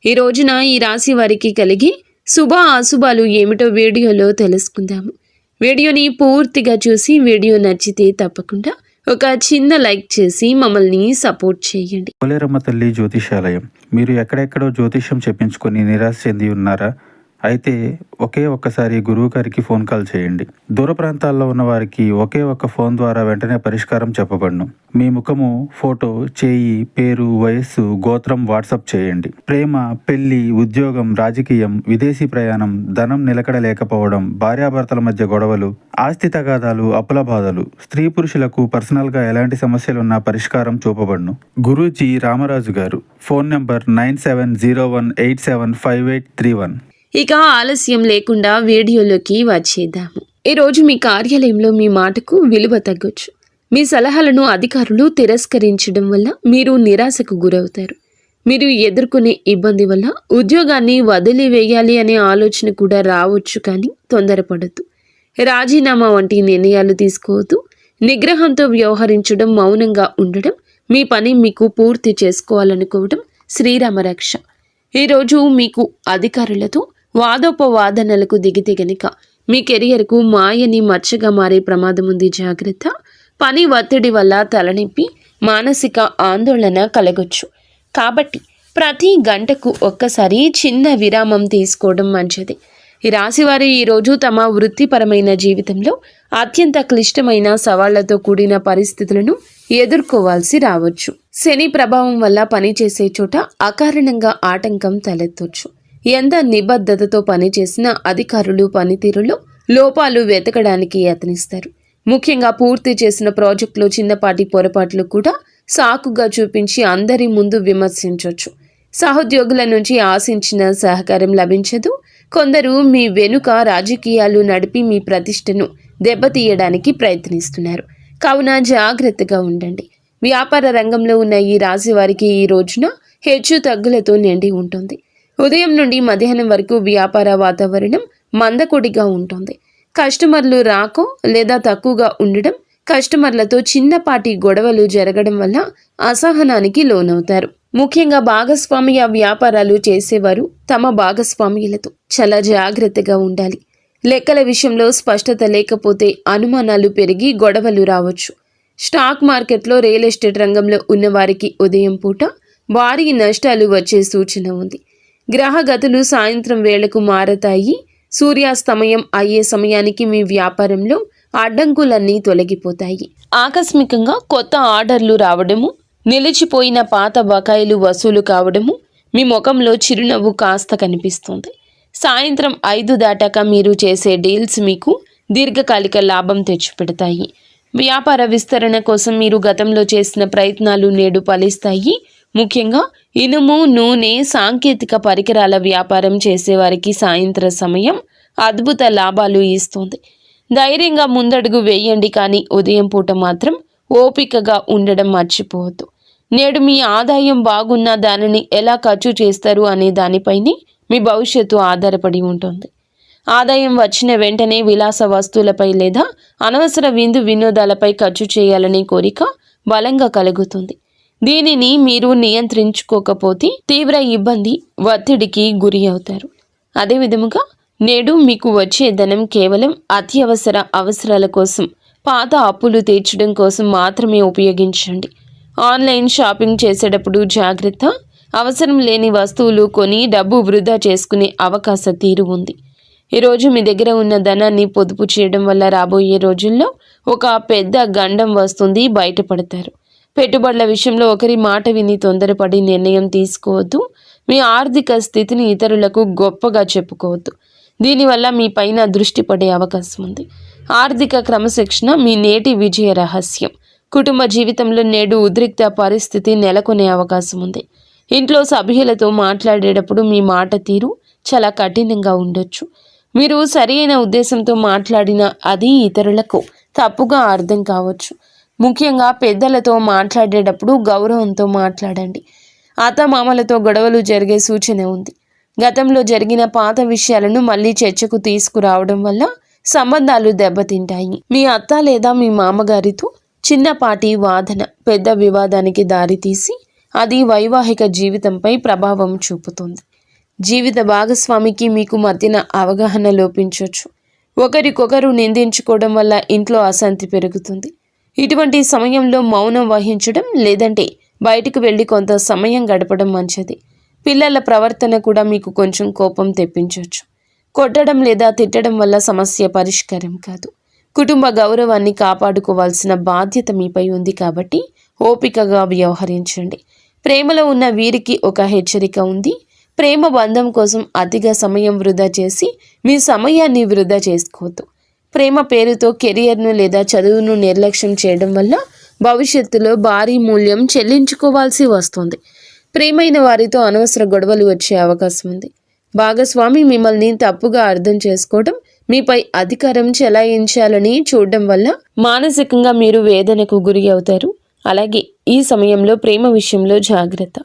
ఈ రోజున ఈ రాశి వారికి కలిగి శుభ అశుభాలు ఏమిటో వీడియోలో తెలుసుకుందాము. వీడియోని పూర్తిగా చూసి వీడియో నచ్చితే తప్పకుండా ఒక చిన్న లైక్ చేసి మమ్మల్ని సపోర్ట్ చేయండి. పోలేరమ్మ తల్లి జ్యోతిషాలయం. మీరు ఎక్కడెక్కడో జ్యోతిష్యం చెప్పించుకొని నిరాశ చెంది ఉన్నారా? అయితే ఒక్కసారి గురువు గారికి ఫోన్ కాల్ చేయండి. దూర ప్రాంతాల్లో ఉన్న వారికి ఒకే ఒక్క ఫోన్ ద్వారా వెంటనే పరిష్కారం చెప్పబడును. మీ ముఖము, ఫోటో, చేయి, పేరు, వయస్సు, గోత్రం వాట్సాప్ చేయండి. ప్రేమ, పెళ్లి, ఉద్యోగం, రాజకీయం, విదేశీ ప్రయాణం, ధనం నిలకడ లేకపోవడం, భార్యాభర్తల మధ్య గొడవలు, ఆస్తి తగాదాలు, అప్పుల బాధలు, స్త్రీ పురుషులకు పర్సనల్గా ఎలాంటి సమస్యలున్నా పరిష్కారం చూపబడును. గురూజీ రామరాజు గారు. Phone number 9701875831. ఇక ఆలస్యం లేకుండా వీడియోలోకి వచ్చేద్దాము. ఈరోజు మీ కార్యాలయంలో మీ మాటకు విలువ తగ్గొచ్చు. మీ సలహాలను అధికారులు తిరస్కరించడం వల్ల మీరు నిరాశకు గురవుతారు. మీరు ఎదుర్కొనే ఇబ్బంది వల్ల ఉద్యోగాన్ని వదిలివేయాలి అనే ఆలోచన కూడా రావచ్చు, కానీ తొందరపడద్దు. రాజీనామా వంటి నిర్ణయాలు తీసుకోవద్దు. నిగ్రహంతో వ్యవహరించడం, మౌనంగా ఉండడం, మీ పని మీకు పూర్తి చేసుకోవాలనుకోవడం శ్రీరామ రక్ష. ఈరోజు మీకు అధికారులతో వాదోపవాదనలకు దిగితే గనుక మీ కెరియర్కు మాయని మచ్చగా మారే ప్రమాదం ఉంది. జాగ్రత్త. పని ఒత్తిడి వల్ల తలనొప్పి, మానసిక ఆందోళన కలగొచ్చు. కాబట్టి ప్రతి గంటకు ఒక్కసారి చిన్న విరామం తీసుకోవడం మంచిది. ఈ రాశివారు ఈరోజు తమ వృత్తిపరమైన జీవితంలో అత్యంత క్లిష్టమైన సవాళ్లతో కూడిన పరిస్థితులను ఎదుర్కోవాల్సి రావచ్చు. శని ప్రభావం వల్ల పనిచేసే చోట అకారణంగా ఆటంకం తలెత్తొచ్చు. ఎంత నిబద్ధతతో పనిచేసిన అధికారులు పనితీరులో లోపాలు వెతకడానికి యత్నిస్తారు. ముఖ్యంగా పూర్తి చేసిన ప్రాజెక్టులో చిన్నపాటి పొరపాట్లు కూడా సాకుగా చూపించి అందరి ముందు విమర్శించవచ్చు. సహోద్యోగుల నుంచి ఆశించిన సహకారం లభించదు. కొందరు మీ వెనుక రాజకీయాలు నడిపి మీ ప్రతిష్టను దెబ్బతీయడానికి ప్రయత్నిస్తున్నారు. కావున జాగ్రత్తగా ఉండండి. వ్యాపార రంగంలో ఉన్న ఈ రాశి వారికి ఈ రోజున హెచ్చు తగ్గులతో నిండి ఉంటుంది. ఉదయం నుండి మధ్యాహ్నం వరకు వ్యాపార వాతావరణం మందకొడిగా ఉంటుంది. కస్టమర్లు రాకో లేదా తక్కువగా ఉండడం, కస్టమర్లతో చిన్నపాటి గొడవలు జరగడం వల్ల అసహనానికి లోనవుతారు. ముఖ్యంగా భాగస్వామ్య వ్యాపారాలు చేసేవారు తమ భాగస్వామ్యులతో చాలా జాగ్రత్తగా ఉండాలి. లెక్కల విషయంలో స్పష్టత లేకపోతే అనుమానాలు పెరిగి గొడవలు రావచ్చు. స్టాక్ మార్కెట్లో, రియల్ ఎస్టేట్ రంగంలో ఉన్నవారికి ఉదయం పూట భారీ నష్టాలు వచ్చే సూచన ఉంది. గ్రహగతులు సాయంత్రం వేళకు మారతాయి. సూర్యాస్తమయం అయ్యే సమయానికి మీ వ్యాపారంలో అడ్డంకులన్నీ తొలగిపోతాయి. ఆకస్మికంగా కొత్త ఆర్డర్లు రావడము, నిలిచిపోయిన పాత బకాయిలు వసూలు కావడము, మీ ముఖంలో చిరునవ్వు కాస్త కనిపిస్తుంది. సాయంత్రం 5 దాటాక మీరు చేసే డీల్స్ మీకు దీర్ఘకాలిక లాభం తెచ్చిపెడతాయి. వ్యాపార విస్తరణ కోసం మీరు గతంలో చేసిన ప్రయత్నాలు నేడు ఫలిస్తాయి. ముఖ్యంగా ఇనుము, నూనె, సాంకేతిక పరికరాల వ్యాపారం చేసేవారికి సాయంత్ర సమయం అద్భుత లాభాలు ఇస్తుంది. ధైర్యంగా ముందడుగు వేయండి, కానీ ఉదయం పూట మాత్రం ఓపికగా ఉండడం మర్చిపోవద్దు. నేడు మీ ఆదాయం బాగున్నా దానిని ఎలా ఖర్చు చేస్తారు అనే దానిపైనే మీ భవిష్యత్తు ఆధారపడి ఉంటుంది. ఆదాయం వచ్చిన వెంటనే విలాస వస్తువులపై లేదా అనవసర విందు వినోదాలపై ఖర్చు చేయాలనే కోరిక బలంగా కలుగుతుంది. దీనిని మీరు నియంత్రించుకోకపోతే తీవ్ర ఇబ్బంది, ఒత్తిడికి గురి అవుతారు. అదేవిధముగా నేడు మీకు వచ్చే ధనం కేవలం అత్యవసర అవసరాల కోసం, పాత అప్పులు తీర్చడం కోసం మాత్రమే ఉపయోగించండి. ఆన్లైన్ షాపింగ్ చేసేటప్పుడు జాగ్రత్త. అవసరం లేని వస్తువులు కొని డబ్బు వృధా చేసుకునే అవకాశ తీరు ఉంది. ఈరోజు మీ దగ్గర ఉన్న ధనాన్ని పొదుపు చేయడం వల్ల రాబోయే రోజుల్లో ఒక పెద్ద గండం వస్తుంది, బయటపడతారు. పెట్టుబడుల విషయంలో ఒకరి మాట విని తొందరపడి నిర్ణయం తీసుకోవద్దు. మీ ఆర్థిక స్థితిని ఇతరులకు గొప్పగా చెప్పుకోవద్దు. దీనివల్ల మీ పైన దృష్టి పడే అవకాశం ఉంది. ఆర్థిక క్రమశిక్షణ మీ నేటి విజయ రహస్యం. కుటుంబ జీవితంలో నేడు ఉద్రిక్త పరిస్థితి నెలకొనే అవకాశం ఉంది. ఇంట్లో సభ్యులతో మాట్లాడేటప్పుడు మీ మాట తీరు చాలా కఠినంగా ఉండొచ్చు. మీరు సరైన ఉద్దేశంతో మాట్లాడినా అది ఇతరులకు తప్పుగా అర్థం కావచ్చు. ముఖ్యంగా పెద్దలతో మాట్లాడేటప్పుడు గౌరవంతో మాట్లాడండి. అత్తమామలతో గొడవలు జరిగే సూచన ఉంది. గతంలో జరిగిన పాత విషయాలను మళ్ళీ చర్చకు తీసుకురావడం వల్ల సంబంధాలు దెబ్బతింటాయి. మీ అత్త లేదా మీ మామగారితో చిన్నపాటి వాదన పెద్ద వివాదానికి దారితీసి అది వైవాహిక జీవితంపై ప్రభావం చూపుతుంది. జీవిత భాగస్వామికి మీకు మధ్యన అవగాహన లోపించవచ్చు. ఒకరికొకరు నిందించుకోవడం వల్ల ఇంట్లో అశాంతి పెరుగుతుంది. ఇటువంటి సమయంలో మౌనం వహించడం లేదంటే బయటకు వెళ్ళి కొంత సమయం గడపడం మంచిది. పిల్లల ప్రవర్తన కూడా మీకు కొంచెం కోపం తెప్పించవచ్చు. కొట్టడం లేదా తిట్టడం వల్ల సమస్య పరిష్కారం కాదు. కుటుంబ గౌరవాన్ని కాపాడుకోవాల్సిన బాధ్యత మీపై ఉంది కాబట్టి ఓపికగా వ్యవహరించండి. ప్రేమలో ఉన్న వీరికి ఒక హెచ్చరిక ఉంది. ప్రేమ బంధం కోసం అతిగా సమయం వృధా చేసి మీ సమయాన్ని వృధా చేసుకోవద్దు. ప్రేమ పేరుతో కెరియర్ను లేదా చదువును నిర్లక్ష్యం చేయడం వల్ల భవిష్యత్తులో భారీ మూల్యం చెల్లించుకోవాల్సి వస్తుంది. ప్రేమైన వారితో అనవసర గొడవలు వచ్చే అవకాశం ఉంది. భాగస్వామి మిమ్మల్ని తప్పుగా అర్థం చేసుకోవడం, మీపై అధికారం చెలాయించాలని చూడడం వల్ల మానసికంగా మీరు వేదనకు గురి అవుతారు. అలాగే ఈ సమయంలో ప్రేమ విషయంలో జాగ్రత్త.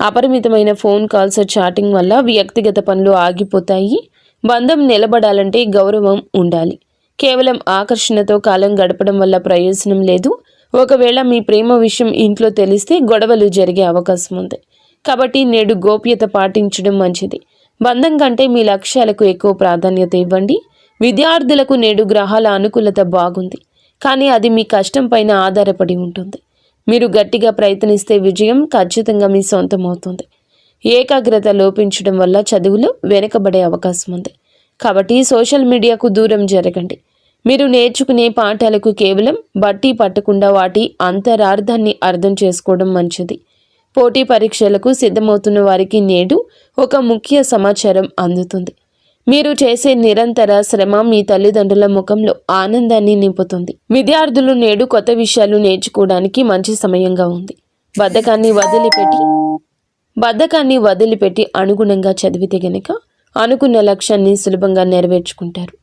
అపరిమితమైన ఫోన్ కాల్స్, చాటింగ్ వల్ల వ్యక్తిగత పనులు ఆగిపోతాయి. బంధం నిలబడాలంటే గౌరవం ఉండాలి. కేవలం ఆకర్షణతో కాలం గడపడం వల్ల ప్రయోజనం లేదు. ఒకవేళ మీ ప్రేమ విషయం ఇంట్లో తెలిస్తే గొడవలు జరిగే అవకాశం ఉంది. కాబట్టి నేడు గోప్యత పాటించడం మంచిది. బంధం కంటే మీ లక్ష్యాలకు ఎక్కువ ప్రాధాన్యత ఇవ్వండి. విద్యార్థులకు నేడు గ్రహాల అనుకూలత బాగుంది, కానీ అది మీ కష్టం పైన ఆధారపడి ఉంటుంది. మీరు గట్టిగా ప్రయత్నిస్తే విజయం ఖచ్చితంగా మీ సొంతం అవుతుంది. ఏకాగ్రత లోపించడం వల్ల చదువులో వెనుకబడే అవకాశం ఉంది. కాబట్టి సోషల్ మీడియాకు దూరం జరగండి. మీరు నేర్చుకునే పాఠాలకు కేవలం బట్టి పట్టకుండా వాటి అంతరార్థాన్ని అర్థం చేసుకోవడం మంచిది. పోటీ పరీక్షలకు సిద్ధమవుతున్న వారికి నేడు ఒక ముఖ్య సమాచారం అందుతుంది. మీరు చేసే నిరంతర శ్రమ మీ తల్లిదండ్రుల ముఖంలో ఆనందాన్ని నింపుతుంది. విద్యార్థులు నేడు కొత్త విషయాలు నేర్చుకోవడానికి మంచి సమయంగా ఉంది. బద్ధకాన్ని వదిలిపెట్టి అనుగుణంగా చదివితే గనుక అనుకున్న లక్ష్యాన్ని సులభంగా నెరవేర్చుకుంటారు.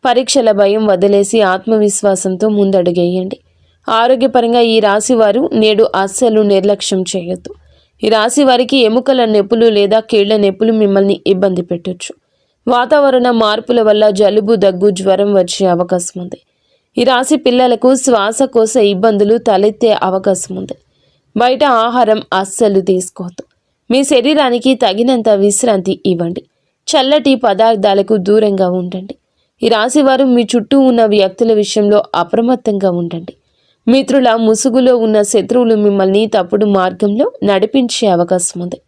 పరీక్షల భయం వదిలేసి ఆత్మవిశ్వాసంతో ముందడుగేయండి. ఆరోగ్యపరంగా ఈ రాశి వారు నేడు అస్సలు నిర్లక్ష్యం చేయొద్దు. ఈ రాశి వారికి ఎముకల నొప్పులు లేదా కీళ్ల నొప్పులు మిమ్మల్ని ఇబ్బంది పెట్టొచ్చు. వాతావరణ మార్పుల వల్ల జలుబు, దగ్గు, జ్వరం వచ్చే అవకాశం ఉంది. ఈ రాశి పిల్లలకు శ్వాసకోశ ఇబ్బందులు తలెత్తే అవకాశం ఉంది. బయట ఆహారం అస్సలు తీసుకోవద్దు. మీ శరీరానికి తగినంత విశ్రాంతి ఇవ్వండి. చల్లటి పదార్థాలకు దూరంగా ఉండండి. ఈ రాశివారు మీ చుట్టూ ఉన్న వ్యక్తుల విషయంలో అప్రమత్తంగా ఉండండి. మిత్రుల ముసుగులో ఉన్న శత్రువులు మిమ్మల్ని తప్పుడు మార్గంలో నడిపించే అవకాశం ఉంది.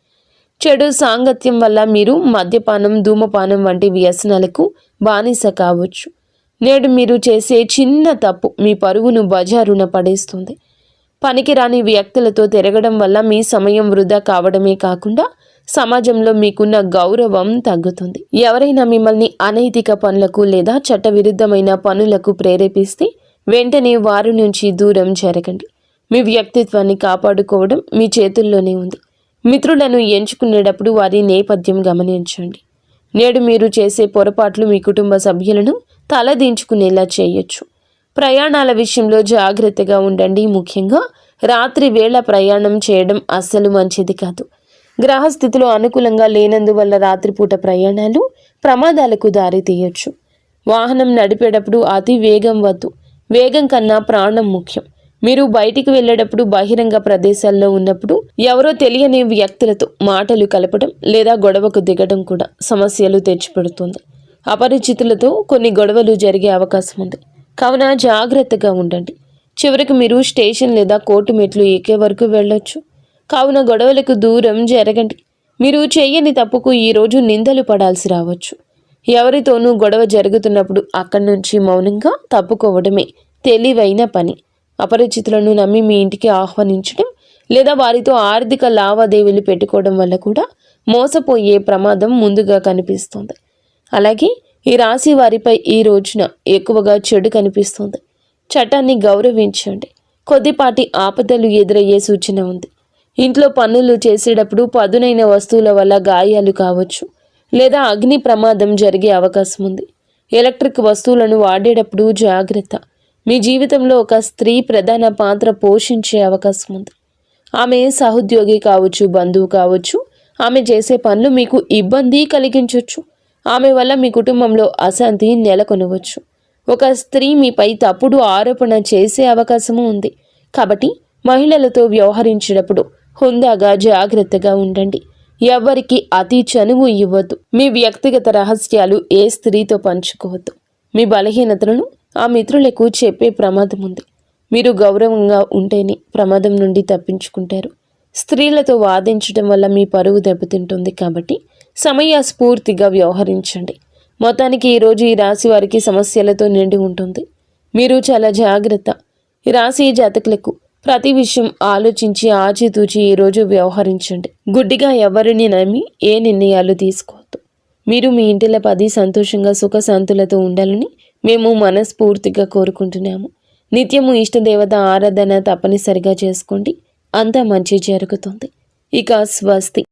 చెడు సాంగత్యం వల్ల మీరు మద్యపానం, ధూమపానం వంటి వ్యసనాలకు బానిస కావచ్చు. నేడు మీరు చేసే చిన్న తప్పు మీ పరువును బజారున పడేస్తుంది. పనికిరాని వ్యక్తులతో తిరగడం వల్ల మీ సమయం వృధా కావడమే కాకుండా సమాజంలో మీకున్న గౌరవం తగ్గుతుంది. ఎవరైనా మిమ్మల్ని అనైతిక పనులకు లేదా చట్టవిరుద్ధమైన పనులకు ప్రేరేపిస్తే వెంటనే వారి నుంచి దూరం జరగండి. మీ వ్యక్తిత్వాన్ని కాపాడుకోవడం మీ చేతుల్లోనే ఉంది. మిత్రులను ఎంచుకునేటప్పుడు వారి నేపథ్యం గమనించండి. నేడు మీరు చేసే పొరపాట్లు మీ కుటుంబ సభ్యులను తలదించుకునేలా చేయొచ్చు. ప్రయాణాల విషయంలో జాగ్రత్తగా ఉండండి. ముఖ్యంగా రాత్రి వేళ ప్రయాణం చేయడం అస్సలు మంచిది కాదు. గ్రహస్థితిలో అనుకూలంగా లేనందువల్ల రాత్రిపూట ప్రయాణాలు ప్రమాదాలకు దారితీయొచ్చు. వాహనం నడిపేటప్పుడు అతి వేగం వద్దు. వేగం కన్నా ప్రాణం ముఖ్యం. మీరు బయటికి వెళ్ళేటప్పుడు బహిరంగ ప్రదేశాల్లో ఉన్నప్పుడు ఎవరో తెలియని వ్యక్తులతో మాటలు కలపడం లేదా గొడవకు దిగడం కూడా సమస్యలు తెచ్చిపెడుతుంది. అపరిచితులతో కొన్ని గొడవలు జరిగే అవకాశం ఉంది. కావున జాగ్రత్తగా ఉండండి. చివరికి మీరు స్టేషన్ లేదా కోర్టు మెట్లు ఎక్కే వరకు వెళ్ళొచ్చు. కావున గొడవలకు దూరం జరగండి. మీరు చేయని తప్పుకు ఈరోజు నిందలు పడాల్సి రావచ్చు. ఎవరితోనూ గొడవ జరుగుతున్నప్పుడు అక్కడి నుంచి మౌనంగా తప్పుకోవడమే తెలివైన పని. అపరిచితులను నమ్మి మీ ఇంటికి ఆహ్వానించడం లేదా వారితో ఆర్థిక లావాదేవీలు పెట్టుకోవడం వల్ల కూడా మోసపోయే ప్రమాదం ముందుగా కనిపిస్తుంది. అలాగే ఈ రాశి వారిపై ఈ రోజున ఎక్కువగా చెడు కనిపిస్తుంది. చట్టాన్ని గౌరవించండి. కొద్దిపాటి ఆపదలు ఎదురయ్యే సూచన ఉంది. ఇంట్లో పనులు చేసేటప్పుడు పదునైన వస్తువుల వల్ల గాయాలు కావచ్చు లేదా అగ్ని ప్రమాదం జరిగే అవకాశం ఉంది. ఎలక్ట్రిక్ వస్తువులను వాడేటప్పుడు జాగ్రత్త. మీ జీవితంలో ఒక స్త్రీ ప్రధాన పాత్ర పోషించే అవకాశం ఉంది. ఆమె సహోద్యోగి కావచ్చు, బంధువు కావచ్చు. ఆమె చేసే పనులు మీకు ఇబ్బంది కలిగించవచ్చు. ఆమె వల్ల మీ కుటుంబంలో అశాంతి నెలకొనవచ్చు. ఒక స్త్రీ మీపై తప్పుడు ఆరోపణ చేసే అవకాశము ఉంది. కాబట్టి మహిళలతో వ్యవహరించేటప్పుడు హుందాగా జాగ్రత్తగా ఉండండి. ఎవరికి అతి చనువు ఇవ్వద్దు. మీ వ్యక్తిగత రహస్యాలు ఏ స్త్రీతో పంచుకోవద్దు. మీ బలహీనతలను ఆ మిత్రులకు చెప్పే ప్రమాదం ఉంది. మీరు గౌరవంగా ఉంటేనే ప్రమాదం నుండి తప్పించుకుంటారు. స్త్రీలతో వాదించడం వల్ల మీ పరువు దెబ్బతింటుంది కాబట్టి సమయస్ఫూర్తిగా వ్యవహరించండి. మొత్తానికి ఈరోజు ఈ రాశి వారికి సమస్యలతో నిండి ఉంటుంది. మీరు చాలా జాగ్రత్త. ఈ రాశి జాతకులకు ప్రతి విషయం ఆలోచించి ఆచితూచి ఈరోజు వ్యవహరించండి. గుడ్డిగా ఎవరిని నమ్మి ఏ నిర్ణయాలు తీసుకోవద్దు. మీరు మీ ఇంటిలో 10 సంతోషంగా సుఖశాంతులతో ఉండాలని మేము మనస్ఫూర్తిగా కోరుకుంటున్నాము. నిత్యము ఇష్టదేవత ఆరాధన తప్పనిసరిగా చేసుకోండి. అంతా మంచి జరుగుతుంది. ఇక స్వస్తి.